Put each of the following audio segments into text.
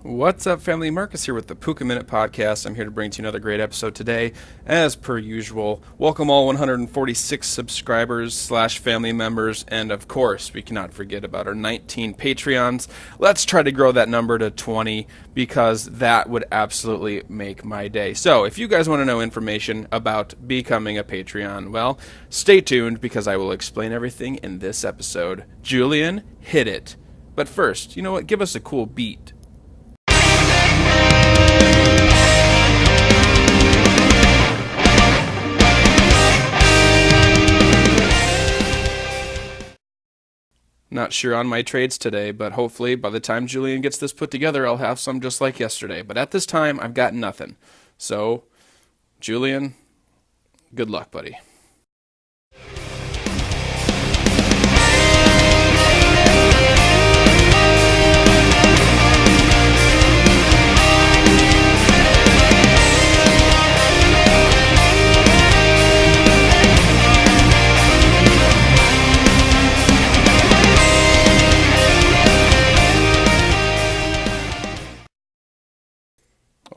What's up, family? Marcus here with the Pooka Minute Podcast. I'm here to bring to you another great episode today. As per usual, welcome all 146 subscribers / family members, and of course, we cannot forget about our 19 Patreons. Let's try to grow that number to 20 because that would absolutely make my day. So, if you guys want to know information about becoming a Patreon, well, stay tuned because I will explain everything in this episode. Julian, hit it. But first, you know what? Give us a cool beat. Not sure on my trades today, but hopefully by the time Julian gets this put together, I'll have some just like yesterday. But at this time, I've got nothing. So, Julian, good luck, buddy.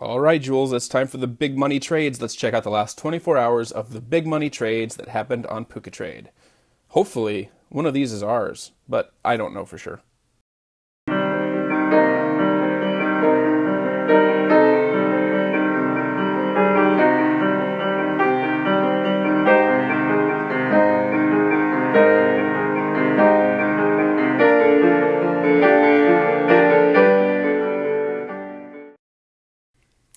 All right, Jules, it's time for the big money trades. Let's check out the last 24 hours of the big money trades that happened on PucaTrade. Hopefully, one of these is ours, but I don't know for sure.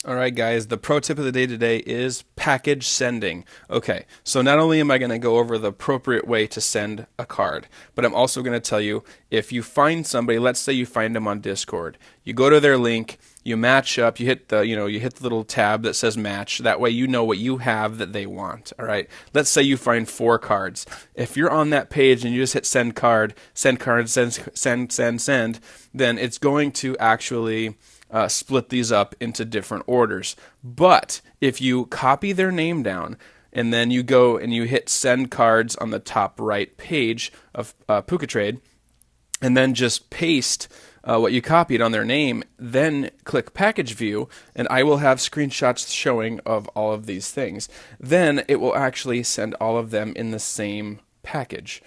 Alright guys, the pro tip of the day today is package sending. Okay, so not only am I going to go over the appropriate way to send a card, but I'm also going to tell you if you find somebody, let's say you find them on Discord, you go to their link, you match up, you hit the little tab that says match, that way you know what you have that they want. Alright, let's say you find 4 cards. If you're on that page and you just hit send card, send, then it's going to actually split these up into different orders. But if you copy their name down and then you go and you hit send cards on the top right page of PucaTrade and then just paste what you copied on their name, then click package view and I will have screenshots showing of all of these things. Then it will actually send all of them in the same package,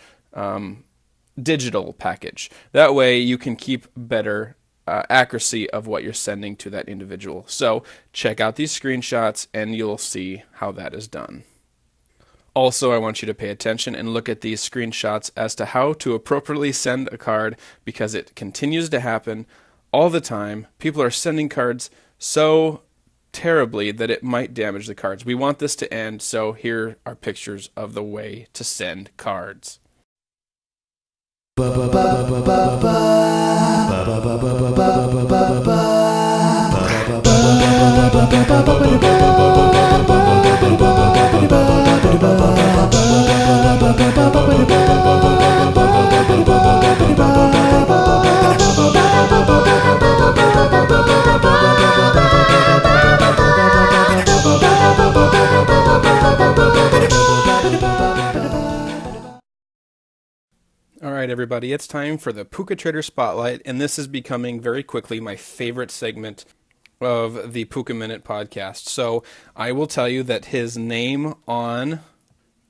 digital package. That way you can keep better accuracy of what you're sending to that individual. So check out these screenshots and you'll see how that is done. Also, I want you to pay attention and look at these screenshots as to how to appropriately send a card because it continues to happen all the time. People are sending cards so terribly that it might damage the cards. We want this to end, so here are pictures of the way to send cards. Alright everybody, it's time for the PucaTrader Spotlight, and this is becoming very quickly my favorite segment of the Pooka Minute podcast. So I will tell you that his name on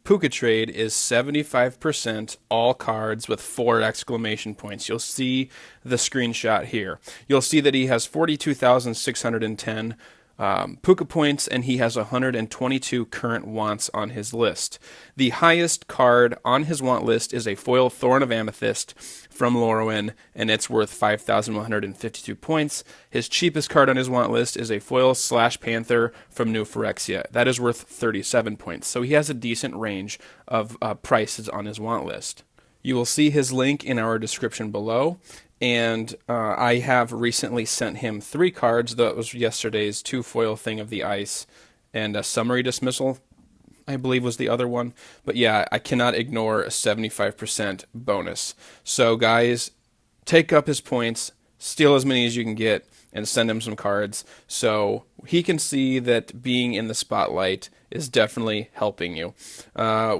PucaTrade is 75% all cards with 4 exclamation points. You'll see the screenshot here. You'll see that he has 42,610 Pooka points, and he has 122 current wants on his list. The highest card on his want list is a foil Thorn of Amethyst from Lorwyn, and it's worth 5,152 points. His cheapest card on his want list is a foil Slash Panther from New Phyrexia. That is worth 37 points. So he has a decent range of prices on his want list. You will see his link in our description below. And I have recently sent him 3 cards. That was yesterday's 2 foil Thing of the Ice and a Summary Dismissal, I believe was the other one. But yeah, I cannot ignore a 75% bonus. So guys, take up his points, steal as many as you can get, and send him some cards so he can see that being in the spotlight is definitely helping you.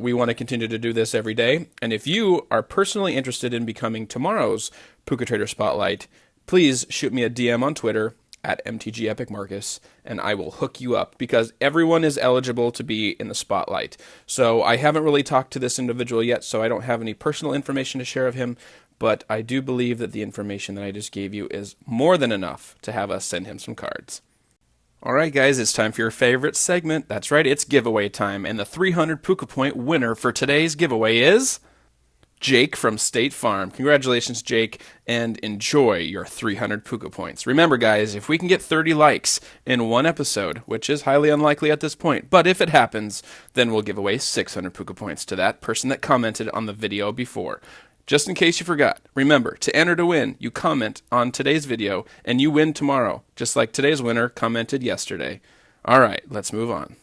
We want to continue to do this every day, and if you are personally interested in becoming tomorrow's PucaTrader Spotlight, please shoot me a DM on Twitter at MTG Epic Marcus, and I will hook you up because everyone is eligible to be in the spotlight. So I haven't really talked to this individual yet, so I don't have any personal information to share of him, but I do believe that the information that I just gave you is more than enough to have us send him some cards. All right, guys, it's time for your favorite segment. That's right, it's giveaway time, and the 300 Pooka Point winner for today's giveaway is Jake from State Farm. Congratulations, Jake, and enjoy your 300 Pooka Points. Remember, guys, if we can get 30 likes in one episode, which is highly unlikely at this point, but if it happens, then we'll give away 600 Pooka Points to that person that commented on the video before. Just in case you forgot, remember, to enter to win, you comment on today's video, and you win tomorrow, just like today's winner commented yesterday. All right, let's move on.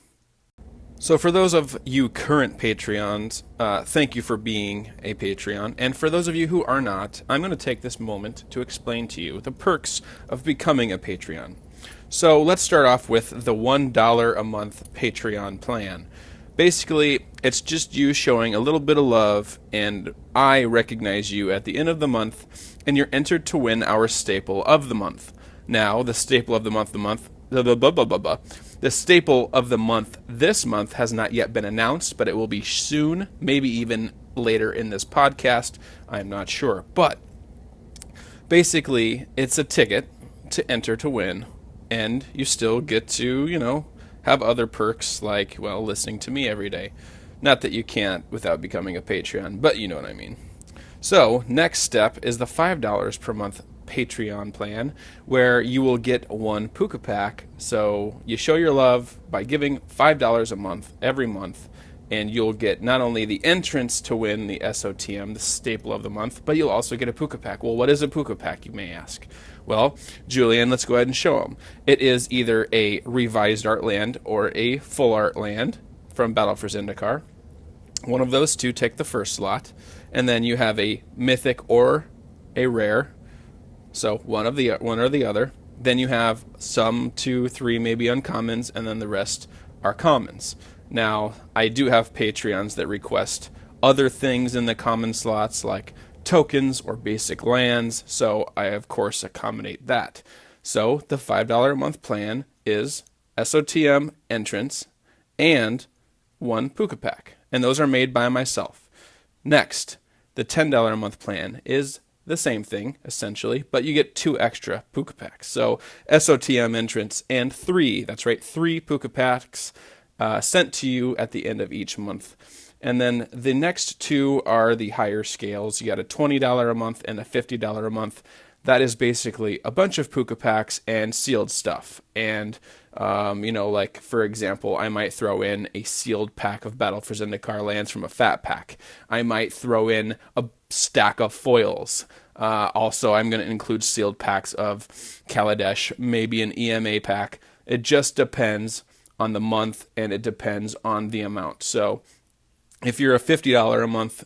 So for those of you current Patreons, thank you for being a Patreon. And for those of you who are not, I'm going to take this moment to explain to you the perks of becoming a Patreon. So let's start off with the $1 a month Patreon plan. Basically, it's just you showing a little bit of love, and I recognize you at the end of the month, and you're entered to win our staple of the month. Now, the staple of the month, the staple of the month this month has not yet been announced, but it will be soon, maybe even later in this podcast. I'm not sure. But basically, it's a ticket to enter to win, and you still get to, have other perks like, well, listening to me every day. Not that you can't without becoming a Patreon, but you know what I mean. So, next step is the $5 per month Patreon plan, where you will get one Pooka pack. So, you show your love by giving $5 a month every month, and you'll get not only the entrance to win the SOTM, the staple of the month, but you'll also get a Pooka pack. Well, what is a Pooka pack, you may ask? Well, Julian, let's go ahead and show them. It is either a revised art land or a full art land from Battle for Zendikar. One of those two take the first slot, and then you have a mythic or a rare, so one or the other. Then you have some 2, 3 maybe uncommons, and then the rest are commons. Now, I do have Patreons that request other things in the common slots, like tokens or basic lands, so I of course accommodate that. So the $5 a month plan is SOTM entrance and one Pooka pack, and those are made by myself. Next, the $10 a month plan is the same thing essentially, but you get 2 extra Pooka packs. So SOTM entrance and 3 Pooka packs sent to you at the end of each month. And then the next 2 are the higher scales. You got a $20 a month and a $50 a month. That is basically a bunch of Pooka packs and sealed stuff. And, like, for example, I might throw in a sealed pack of Battle for Zendikar lands from a fat pack. I might throw in a stack of foils. Also, I'm going to include sealed packs of Kaladesh, maybe an EMA pack. It just depends on the month, and it depends on the amount. So if you're a $50 a month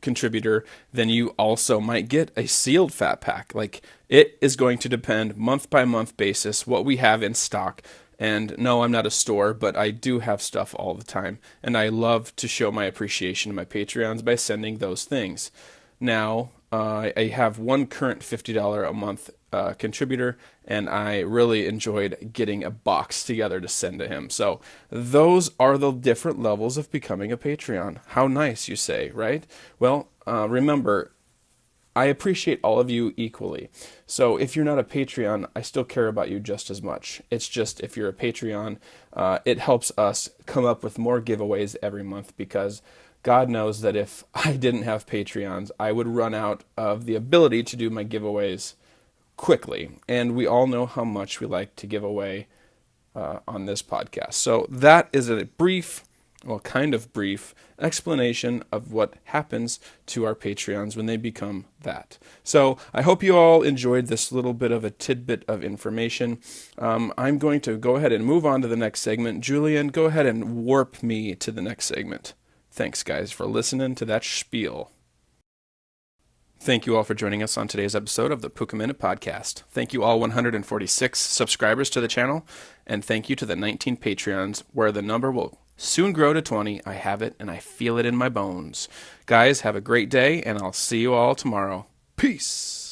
contributor, then you also might get a sealed fat pack. Like, it is going to depend month by month basis what we have in stock. And no, I'm not a store, but I do have stuff all the time, and I love to show my appreciation to my Patreons by sending those things. Now, I have one current $50 a month contributor, and I really enjoyed getting a box together to send to him. So those are the different levels of becoming a Patreon. How nice, you say, right? Well, remember, I appreciate all of you equally. So if you're not a Patreon, I still care about you just as much. It's just if you're a Patreon, it helps us come up with more giveaways every month, because God knows that if I didn't have Patreons, I would run out of the ability to do my giveaways quickly. And we all know how much we like to give away on this podcast. So that is a brief, kind of brief explanation of what happens to our Patreons when they become that. So I hope you all enjoyed this little bit of a tidbit of information. I'm going to go ahead and move on to the next segment. Julian, go ahead and warp me to the next segment. Thanks, guys, for listening to that spiel. Thank you all for joining us on today's episode of the Pooka Minute Podcast. Thank you all 146 subscribers to the channel, and thank you to the 19 Patreons, where the number will soon grow to 20. I have it, and I feel it in my bones. Guys, have a great day, and I'll see you all tomorrow. Peace!